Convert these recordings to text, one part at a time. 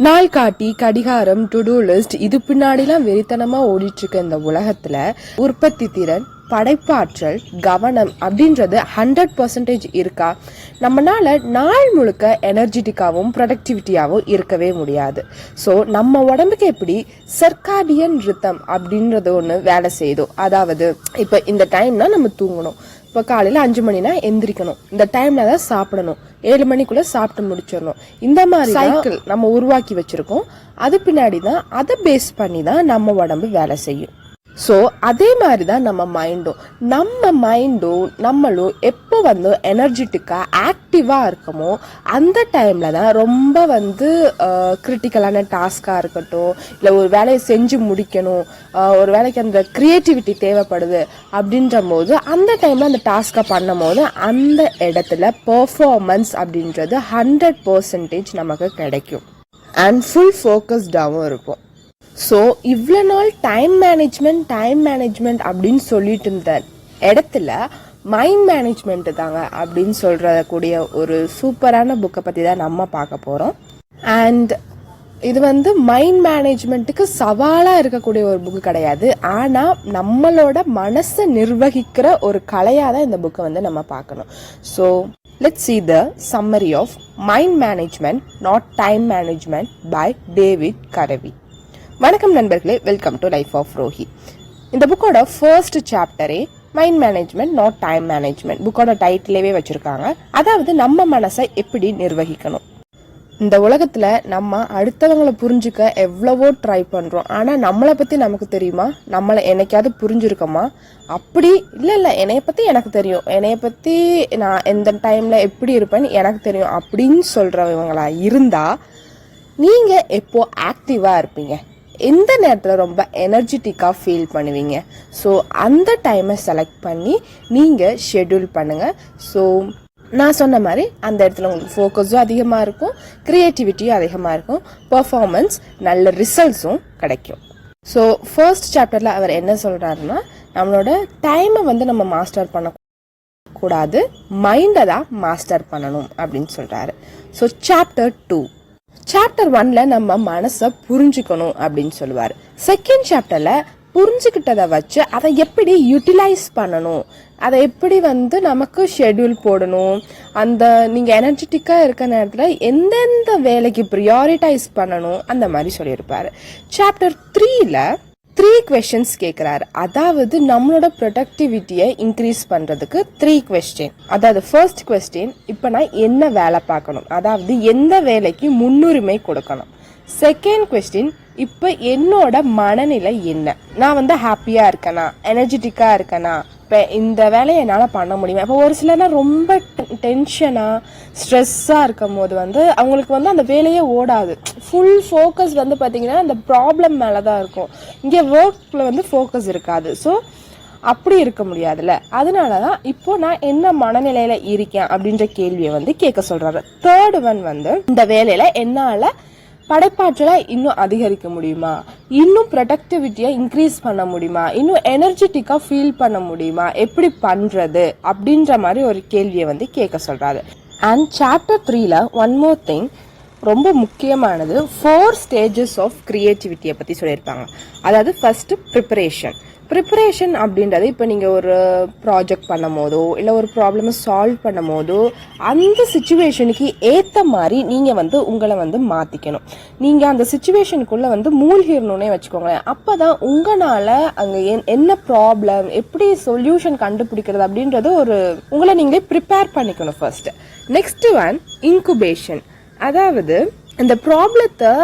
நாள் காட்டி கடிகாரம் டு-டூ லிஸ்ட் இது பின்னாடிலாம் வெறித்தனமா ஓடிட்டு இருக்க இந்த உலகத்துல உற்பத்தி திறன் படைப்பாற்றல் கவனம் அப்படின்றது 100% இருக்கா? நம்மளால நாள் முழுக்க எனர்ஜெட்டிக்காவும் ப்ரொடக்டிவிட்டியாவும் இருக்கவே முடியாது. ஸோ நம்ம உடம்புக்கு எப்படி சர்க்காடியன் ரிதம் அப்படின்றது ஒன்று வேலை செய்யுதோ, அதாவது இப்போ இந்த டைம்னா நம்ம தூங்கணும், இப்போ காலையில் 5 மணினா எந்திரிக்கணும், இந்த டைம்ல தான் சாப்பிடணும், 7 மணிக்குள்ள சாப்பிட்டு முடிச்சிடணும், இந்த மாதிரி சைக்கிள் நம்ம உருவாக்கி வச்சிருக்கோம். அது பின்னாடி தான் அதை பேஸ் பண்ணி தான் நம்ம உடம்பு வேலை செய்யும். ஸோ அதே மாதிரி தான் நம்ம மைண்டும் நம்மளும் எப்போ எனர்ஜெட்டிக்காக ஆக்டிவாக இருக்கமோ அந்த டைமில் தான் ரொம்ப கிரிட்டிக்கலான டாஸ்காக இருக்கட்டும், இல்லை ஒரு வேலையை செஞ்சு முடிக்கணும், ஒரு வேலைக்கு அந்த க்ரியேட்டிவிட்டி தேவைப்படுது அப்படின்ற போது அந்த டைமில் அந்த டாஸ்கை பண்ணும் போது அந்த இடத்துல பெர்ஃபார்மன்ஸ் அப்படின்றது 100% நமக்கு கிடைக்கும் அண்ட் ஃபுல் ஃபோக்கஸ்டாகவும் இருக்கும். ஸோ இவ்வளோ நாள் டைம் மேனேஜ்மெண்ட் அப்படின்னு சொல்லிட்டு இருந்த இடத்துல மைண்ட் மேனேஜ்மெண்ட் தாங்க அப்படின்னு சொல்றக்கூடிய ஒரு சூப்பரான புக்கை பற்றி தான் நம்ம பார்க்க போகிறோம். அண்ட் இது மைண்ட் மேனேஜ்மெண்ட்டுக்கு சவாலாக இருக்கக்கூடிய ஒரு புக்கு கிடையாது, ஆனால் நம்மளோட மனசை நிர்வகிக்கிற ஒரு கலையாக தான் இந்த புக்கை நம்ம பார்க்கணும். So let's see the summary of Mind Management Not Time Management by David Karavi. வணக்கம் நண்பர்களே, welcome to life of Rohi. இந்த புக்கோட ஃபர்ஸ்ட் சாப்டரே mind management not time management புக்கோட டைட்டிலேயே வச்சிருக்காங்க. அதாவது நம்ம மனசை எப்படி நிர்வகிக்கணும். இந்த உலகத்துல நம்ம அடுத்தவங்களை புரிஞ்சுக்க எவ்வளவோ ட்ரை பண்றோம், ஆனா நம்மளை பத்தி நமக்கு தெரியுமா? நம்மளை என்னைக்காவது புரிஞ்சிருக்கோமா? அப்படி இல்லை என்னைய பத்தி எனக்கு தெரியும், என்னைய பத்தி நான் எந்த டைம்ல எப்படி இருப்பேன்னு எனக்கு தெரியும் அப்படின்னு சொல்றவங்களா இருந்தா நீங்க எப்போ ஆக்டிவா இருப்பீங்க? எந்த நேரத்தில் ரொம்ப எனர்ஜெட்டிக்காக ஃபீல் பண்ணுவீங்க? ஸோ அந்த டைமை செலக்ட் பண்ணி நீங்கள் ஷெட்யூல் பண்ணுங்கள். ஸோ நான் சொன்ன மாதிரி அந்த இடத்துல உங்களுக்கு ஃபோக்கஸும் அதிகமாக இருக்கும், க்ரியேட்டிவிட்டியும் அதிகமாக இருக்கும், பர்ஃபார்மன்ஸ் நல்ல ரிசல்ட்ஸும் கிடைக்கும். ஸோ ஃபர்ஸ்ட் சாப்டரில் அவர் என்ன சொல்கிறாருன்னா, நம்மளோட டைமை நம்ம மாஸ்டர் பண்ணக்கூடாது, மைண்டை தான் மாஸ்டர் பண்ணணும் அப்படின்னு சொல்கிறாரு. ஸோ சாப்டர் 1ல நம்ம மனசை புரிஞ்சுக்கணும் அப்படின்னு சொல்லுவார். செகண்ட் சாப்டர்ல புரிஞ்சுக்கிட்டதை வச்சு அதை எப்படி யூட்டிலைஸ் பண்ணணும், அதை எப்படி நமக்கு ஷெட்யூல் போடணும், அந்த நீங்கள் எனர்ஜெட்டிக்காக இருக்க நேரத்தில் எந்தெந்த வேலைக்கு ப்ரியாரிட்டைஸ் பண்ணணும் அந்த மாதிரி சொல்லியிருப்பாரு. சாப்டர் 3ல 3 questions கேட்குறாரு. அதாவது நம்மளோட ப்ரொடக்டிவிட்டியை இன்க்ரீஸ் பண்ணுறதுக்கு 3 question. அதாவது ஃபர்ஸ்ட் கொஸ்டின், இப்போ நான் என்ன வேலை பார்க்கணும், அதாவது எந்த வேலைக்கு முன்னுரிமை கொடுக்கணும். செகண்ட் கொஸ்டின், இப்போ என்னோட மனநிலை என்ன, நான் ஹாப்பியாக இருக்கேனா, எனர்ஜெட்டிக்காக இருக்கேனா, இப்போ இந்த வேலையை என்னால் பண்ண முடியுமா? இப்போ ஒரு சிலர்னா ரொம்ப டென்ஷனாக ஸ்ட்ரெஸ்ஸாக இருக்கும் போது அவங்களுக்கு அந்த வேலையே ஓடாது. ஃபுல் ஃபோக்கஸ் பார்த்தீங்கன்னா அந்த ப்ராப்ளம் மேலே தான் இருக்கும், இங்கே ஒர்க்கில் ஃபோக்கஸ் இருக்காது. ஸோ அப்படி இருக்க முடியாதுல்ல, அதனால தான் இப்போ நான் என்ன மனநிலையில் இருக்கேன் அப்படின்ற கேள்வியை கேட்க சொல்கிறாரு. தேர்ட் ஒன் இந்த வேலையில் என்னால் படைப்பாற்றலை இன்னும் அதிகரிக்க முடியுமா, இன்னும் ப்ரொடக்டிவிட்டியை இன்க்ரீஸ் பண்ண முடியுமா, இன்னும் எனர்ஜெட்டிக்காக ஃபீல் பண்ண முடியுமா, எப்படி பண்ணுறது அப்படின்ற மாதிரி ஒரு கேள்வியை கேட்க சொல்கிறாரு. அண்ட் சாப்டர் 3ல ஒன் மோர் திங் ரொம்ப முக்கியமானது, 4 stages ஆஃப் கிரியேட்டிவிட்டியை பற்றி சொல்லியிருப்பாங்க. அதாவது ஃபர்ஸ்ட் ப்ரிப்பரேஷன் அப்படின்றது, இப்போ நீங்கள் ஒரு ப்ராஜெக்ட் பண்ணும் போதோ இல்லை ஒரு ப்ராப்ளமை சால்வ் பண்ணும் போதோ அந்த சுச்சுவேஷனுக்கு ஏற்ற மாதிரி நீங்கள் உங்களை மாற்றிக்கணும். நீங்கள் அந்த சுச்சுவேஷனுக்குள்ளே மூழ்கிடணுன்னே வச்சுக்கோங்களேன். அப்போ தான் உங்களால் அங்கே என்ன ப்ராப்ளம், எப்படி சொல்யூஷன் கண்டுபிடிக்கிறது அப்படின்றது ஒரு உங்களை நீங்களே ப்ரிப்பேர் பண்ணிக்கணும் ஃபர்ஸ்ட். Next one incubation. அதாவது இந்த ப்ராப்ளத்தை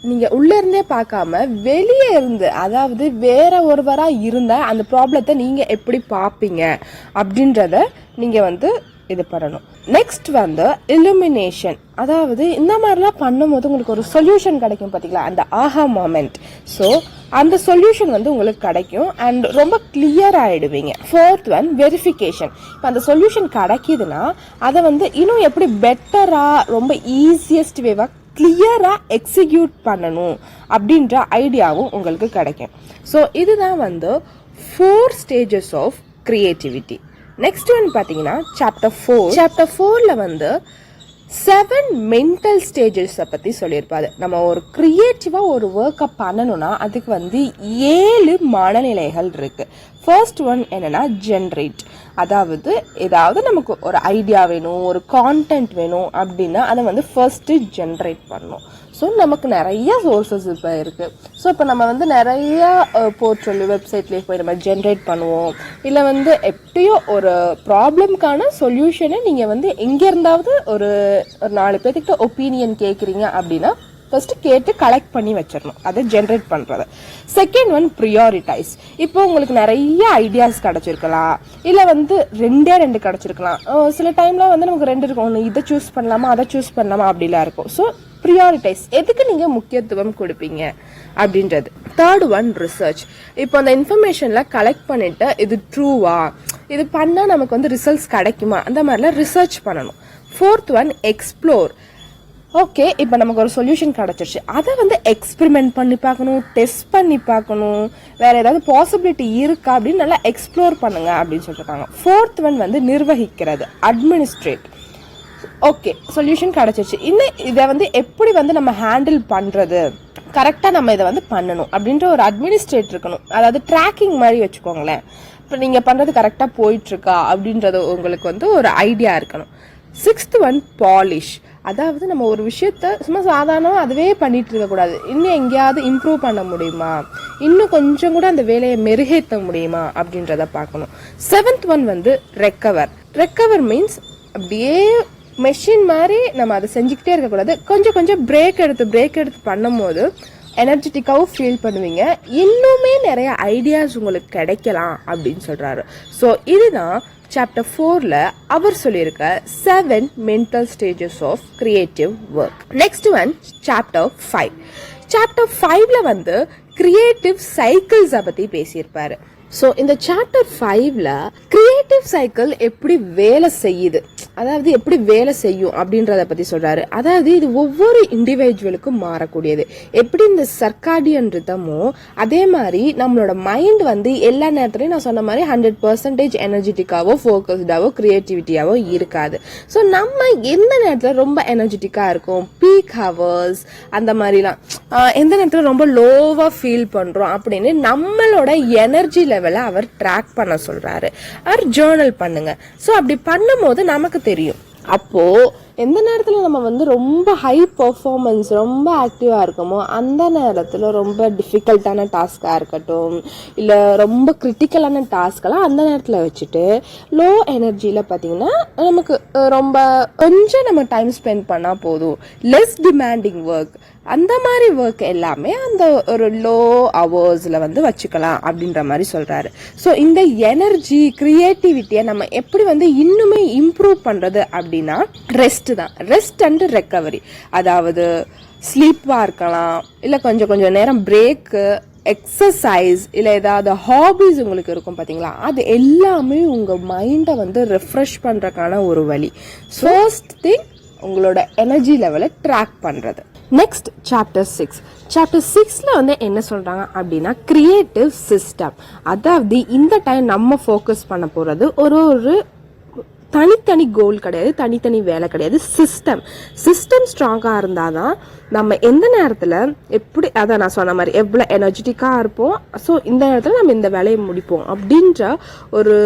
நீங்க உள்ள இருந்தே பார்க்காம வெளியே இருந்து, அதாவது வேற ஒருவரா இருந்த அந்த ப்ராப்ளத்தை நீங்க எப்படி பார்ப்பீங்க அப்படின்றத நீங்க இது பண்ணணும். Next illumination. அதாவது இந்த மாதிரிலாம் பண்ணும்போது உங்களுக்கு ஒரு சொல்யூஷன் கிடைக்கும் பார்த்தீங்களா, அந்த ஆஹா மொமெண்ட். ஸோ அந்த சொல்யூஷன் உங்களுக்கு கிடைக்கும் அண்ட் ரொம்ப கிளியர் ஆயிடுவீங்க. Fourth one verification. இப்போ அந்த சொல்யூஷன் கிடைக்குதுன்னா அதை இன்னும் எப்படி பெட்டரா ரொம்ப ஈஸியஸ்ட் வேவா கிளியரா எக்ஸிக்யூட் பண்ணணும் அப்படின்ற ஐடியாவும் உங்களுக்கு கிடைக்கும். ஸோ இதுதான் 4 stages of creativity. Next one பார்த்தீங்கன்னா சாப்டர் 4ல 7 மென்டல் ஸ்டேஜஸை பற்றி சொல்லியிருப்பாரு. நம்ம ஒரு க்ரியேட்டிவாக ஒரு ஒர்க்கை பண்ணணும்னா அதுக்கு வந்து 7 மனநிலைகள் இருக்கு. ஃபர்ஸ்ட் ஒன் என்னன்னா ஜென்ரேட். அதாவது ஏதாவது நமக்கு ஒரு ஐடியா வேணும், ஒரு கான்டென்ட் வேணும் அப்படின்னா அதை வந்து ஃபர்ஸ்ட் ஜென்ரேட் பண்ணணும். ஸோ நமக்கு நிறைய சோர்சஸ் இப்போ இருக்குது. ஸோ இப்போ நம்ம வந்து நிறையா போர்ட்டல் வெப்சைட்லேயே போய் நம்ம ஜென்ரேட் பண்ணுவோம். இல்லை வந்து எப்படியோ ஒரு ப்ராப்ளம்க்கான சொல்யூஷனை நீங்கள் வந்து எங்கே இருந்தாவது ஒரு 4 பேர்த்துக்கிட்ட ஒப்பீனியன் கேட்குறீங்க அப்படின்னா ஃபர்ஸ்ட் கேட்டு கலெக்ட் பண்ணி வச்சிடணும், அதை ஜென்ரேட் பண்ணுறது. Second one prioritise. இப்போ உங்களுக்கு நிறைய ஐடியாஸ் கிடச்சிருக்கலாம், இல்லை வந்து 2 கிடச்சிருக்கலாம். சில டைம்லாம் வந்து நமக்கு 2 இருக்கும், ஒன்று இதை சூஸ் பண்ணலாமா அதை சூஸ் பண்ணலாமா அப்படிலாம் இருக்கும். ஸோ ப்ரியாரிட்டைஸ், எதுக்கு நீங்கள் முக்கியத்துவம் கொடுப்பீங்க அப்படின்றது. Third one research. இப்போ அந்த இன்ஃபர்மேஷனில் கலெக்ட் பண்ணிவிட்டு இது ட்ரூவா, இது பண்ணால் நமக்கு வந்து ரிசல்ட்ஸ் கிடைக்குமா, அந்த மாதிரிலாம் ரிசர்ச் பண்ணணும். Fourth one explore. ஓகே, இப்போ நமக்கு ஒரு சொல்யூஷன் கிடச்சிருச்சு, அதை வந்து எக்ஸ்பெரிமெண்ட் பண்ணி பார்க்கணும், டெஸ்ட் பண்ணி பார்க்கணும், வேற ஏதாவது பாசிபிலிட்டி இருக்கா அப்படின்னு நல்லா எக்ஸ்ப்ளோர் பண்ணுங்க அப்படின்னு சொல்லியிருக்காங்க. ஃபோர்த் ஒன் வந்து நிர்வகிக்கிறது, அட்மினிஸ்ட்ரேட். ஓகே, சொல்யூஷன் கிடச்சிருச்சு, இன்னும் இதை வந்து எப்படி வந்து நம்ம ஹேண்டில் பண்ணுறது, கரெக்டாக நம்ம இதை வந்து பண்ணணும் அப்படின்ற ஒரு அட்மினிஸ்ட்ரேட் இருக்கணும். அதாவது ட்ராக்கிங் மாதிரி வச்சுக்கோங்களேன். இப்போ நீங்கள் பண்ணுறது கரெக்டாக போயிட்டுருக்கா அப்படின்றது உங்களுக்கு வந்து ஒரு ஐடியா இருக்கணும். Sixth one polish. அதாவது நம்ம ஒரு விஷயத்த சும்மா சாதாரணமாக அதுவே பண்ணிட்டு இருக்கக்கூடாது, இன்னும் எங்கேயாவது இம்ப்ரூவ் பண்ண முடியுமா, இன்னும் கொஞ்சம் கூட அந்த வேலையை மெருகேற்ற முடியுமா அப்படின்றத பார்க்கணும். செவன்த் ஒன் வந்து ரெக்கவர். ரெக்கவர் மீன்ஸ் அப்படியே மெஷின் மாதிரி நம்ம அதை செஞ்சுக்கிட்டே இருக்கக்கூடாது, கொஞ்சம் கொஞ்சம் பிரேக் எடுத்து பண்ணும் போது எனர்ஜெட்டிக்காகவும் ஃபீல் பண்ணுவீங்க, இன்னுமே நிறைய ஐடியாஸ் உங்களுக்கு கிடைக்கலாம் அப்படின்னு சொல்கிறாரு. ஸோ இதுதான் சாப்டர் 4ல அவர் சொல்லியிருக்க 7 mental stages of creative work. Next one chapter 5. Chapter 5ல வந்து கிரியேட்டிவ் சைக்கிள்ஸை பற்றி பேசியிருப்பாரு. ஸோ இந்த சாப்டர் 5ல கிரியேட்டிவ் சைக்கிள் எப்படி வேலை செய்யுது, அதாவது எப்படி வேலை செய்யும் அப்படின்றத பற்றி சொல்கிறாரு. அதாவது இது ஒவ்வொரு இண்டிவிஜுவலுக்கும் மாறக்கூடியது. எப்படி இந்த சர்க்காடியன் ரிதமோ அதே மாதிரி நம்மளோட மைண்ட் வந்து எல்லா நேரத்துலையும் நான் சொன்ன மாதிரி 100% எனர்ஜெட்டிக்காவோ ஃபோக்கஸ்டாவோ கிரியேட்டிவிட்டியாவோ இருக்காது. ஸோ நம்ம எந்த நேரத்தில் ரொம்ப எனர்ஜெட்டிக்காக இருக்கும், பீக் ஹவர்ஸ் அந்த மாதிரிலாம், எந்த நேரத்தில் ரொம்ப லோவாக ஃபீல் பண்ணுறோம் அப்படின்னு நம்மளோட எனர்ஜி லெவலை அவர் ட்ராக் பண்ண சொல்றாரு. அவர் ஜேர்னல் பண்ணுங்க. ஸோ அப்படி பண்ணும்போது நமக்கு தெரியும், அப்போ எந்த நேரத்தில் நம்ம வந்து ரொம்ப ஹை பர்ஃபார்மன்ஸ் ரொம்ப ஆக்டிவாக இருக்கோமோ அந்த நேரத்தில் ரொம்ப டிஃபிகல்ட்டான டாஸ்காக இருக்கட்டும், இல்லை ரொம்ப கிரிட்டிக்கலான டாஸ்கெல்லாம் அந்த நேரத்தில் வச்சுட்டு லோ எனர்ஜியில் பார்த்தீங்கன்னா நமக்கு ரொம்ப கொஞ்சம் நம்ம டைம் ஸ்பெண்ட் பண்ணால் போதும், லெஸ் டிமாண்டிங் ஒர்க் அந்த மாதிரி ஒர்க் எல்லாமே அந்த ஒரு லோ ஹவர்ஸில் வந்து வச்சுக்கலாம் அப்படின்ற மாதிரி சொல்கிறாரு. ஸோ இந்த எனர்ஜி கிரியேட்டிவிட்டியை நம்ம எப்படி வந்து இன்னுமே இம்ப்ரூவ் பண்ணுறது அப்படின்னா ரெஸ்ட் தான். Rest and recovery. அதாவது ஸ்லீப்பாக இருக்கலாம், இல்லை கொஞ்சம் நேரம் பிரேக்கு, எக்ஸசைஸ், இல்லை ஏதாவது ஹாபிஸ் உங்களுக்கு இருக்கும் பார்த்தீங்களா, அது எல்லாமே உங்கள் மைண்டை வந்து ரெஃப்ரெஷ் பண்ணுறதுக்கான ஒரு வழி. ஃபர்ஸ்ட் திங் உங்களோட எனர்ஜி லெவலை ட்ராக் பண்ணுறது. Next chapter 6. சாப்டர் 6ல வந்து என்ன சொல்றாங்க அப்படின்னா கிரியேட்டிவ் சிஸ்டம். அதாவது இந்த டைம் நம்ம ஃபோக்கஸ் பண்ண போறது ஒரு தனித்தனி கோல் கிடையாது, தனித்தனி வேலை கிடையாது, சிஸ்டம் ஸ்ட்ராங்காக இருந்தால் தான் நம்ம எந்த நேரத்தில் எப்படி, அதான் நான் சொன்ன மாதிரி எவ்வளோ எனர்ஜெட்டிக்காக இருப்போம், ஸோ இந்த நேரத்தில் நம்ம இந்த வேலையை முடிப்போம் அப்படின்ற ஒரு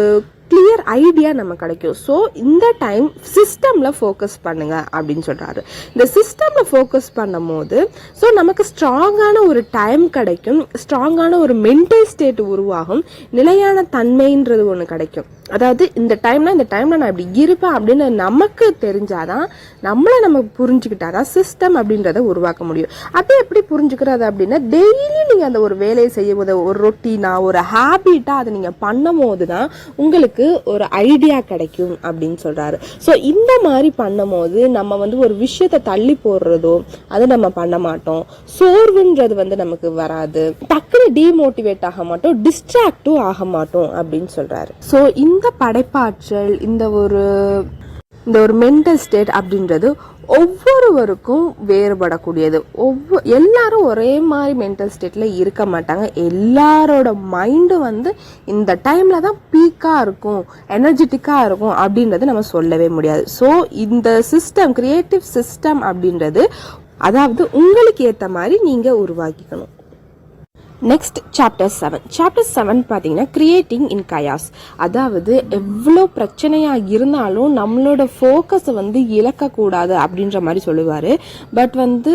கிளியர் ஐடியா நம்ம கிடைக்கும். ஸோ இந்த டைம் சிஸ்டமில் ஃபோக்கஸ் பண்ணுங்க அப்படின்னு சொல்கிறாரு. இந்த சிஸ்டமில் ஃபோக்கஸ் பண்ணும் போது ஸோ நமக்கு ஸ்ட்ராங்கான ஒரு டைம் கிடைக்கும், ஸ்ட்ராங்கான ஒரு மென்டல் ஸ்டேட் உருவாகும், நிலையான தன்மைன்றது ஒன்று கிடைக்கும். அதாவது இந்த டைம்ல நான் இப்படி இருப்பேன் அப்படின்னு நமக்கு தெரிஞ்சாதான், நம்மளை நம்ம புரிஞ்சுக்கிட்டாதான் சிஸ்டம் அப்படின்றத உருவாக்க முடியும். அதை எப்படி புரிஞ்சுக்கிறது அப்படின்னா டெய்லி நீங்கள் அந்த ஒரு வேலையை செய்யும் போது ஒரு ரொட்டீனா ஒரு ஹேபிட்டா அதை நீங்கள் பண்ணும் போது தான் உங்களுக்கு ஒரு ஐடியா கிடைக்கும் அப்படின்னு சொல்றாரு. ஸோ இந்த மாதிரி பண்ணும் போது நம்ம வந்து ஒரு விஷயத்தை தள்ளி போடுறதோ அது நம்ம பண்ண மாட்டோம், சோர்வுன்றது வந்து நமக்கு வராது, டக்குனு டிமோட்டிவேட் ஆக மாட்டோம், டிஸ்ட்ராக்டும் ஆக மாட்டோம் அப்படின்னு சொல்றாரு. ஸோ இந்த படைப்பாற்றல், இந்த ஒரு மென்டல் ஸ்டேட் அப்படின்றது ஒவ்வொருவருக்கும் வேறுபடக்கூடியது. எல்லாரும் ஒரே மாதிரி மென்டல் ஸ்டேட்ல இருக்க மாட்டாங்க. எல்லாரோட மைண்டு வந்து இந்த டைம்ல தான் பீக்கா இருக்கும், எனர்ஜெட்டிக்கா இருக்கும் அப்படின்றது நம்ம சொல்லவே முடியாது. ஸோ இந்த சிஸ்டம், கிரியேட்டிவ் சிஸ்டம் அப்படின்றது அதாவது உங்களுக்கு ஏற்ற மாதிரி நீங்க உருவாக்கிக்கணும். Next chapter 7. சாப்டர் 7 பார்த்தீங்கன்னா கிரியேட்டிங் இன் கயாஸ். அதாவது எவ்வளோ பிரச்சனையாக இருந்தாலும் நம்மளோட ஃபோக்கஸை வந்து இழக்கக்கூடாது அப்படின்ற மாதிரி சொல்லுவார். பட் வந்து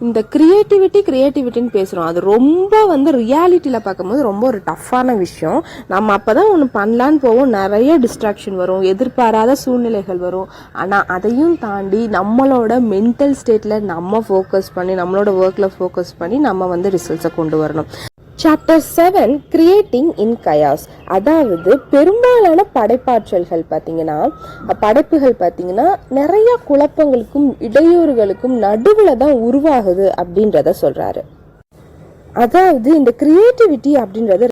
இந்த கிரியேட்டிவிட்டின்னு பேசுகிறோம், அது ரொம்ப வந்து ரியாலிட்டியில் பார்க்கும்போது ரொம்ப ஒரு டஃப்பான விஷயம். நம்ம அப்போ தான் ஒன்று பண்ணலான்னு போவோம், நிறைய டிஸ்ட்ராக்ஷன் வரும், எதிர்பாராத சூழ்நிலைகள் வரும். ஆனால் அதையும் தாண்டி நம்மளோட மென்டல் ஸ்டேட்டில் நம்ம ஃபோக்கஸ் பண்ணி, நம்மளோட ஒர்க்கில் ஃபோக்கஸ் பண்ணி நம்ம வந்து ரிசல்ட்ஸை கொண்டு வரணும். சாப்டர் 7 கிரியேட்டிங் இன் கயாஸ். அதாவது பெரும்பாலான படைப்புகள் பார்த்தீங்கன்னா நிறைய குழப்பங்களுக்கும் இடையூறுகளுக்கும் நடுவில் தான் உருவாகுது அப்படின்றத சொல்றாரு. அதாவது இந்த கிரியேட்டிவிட்டி அப்படின்றது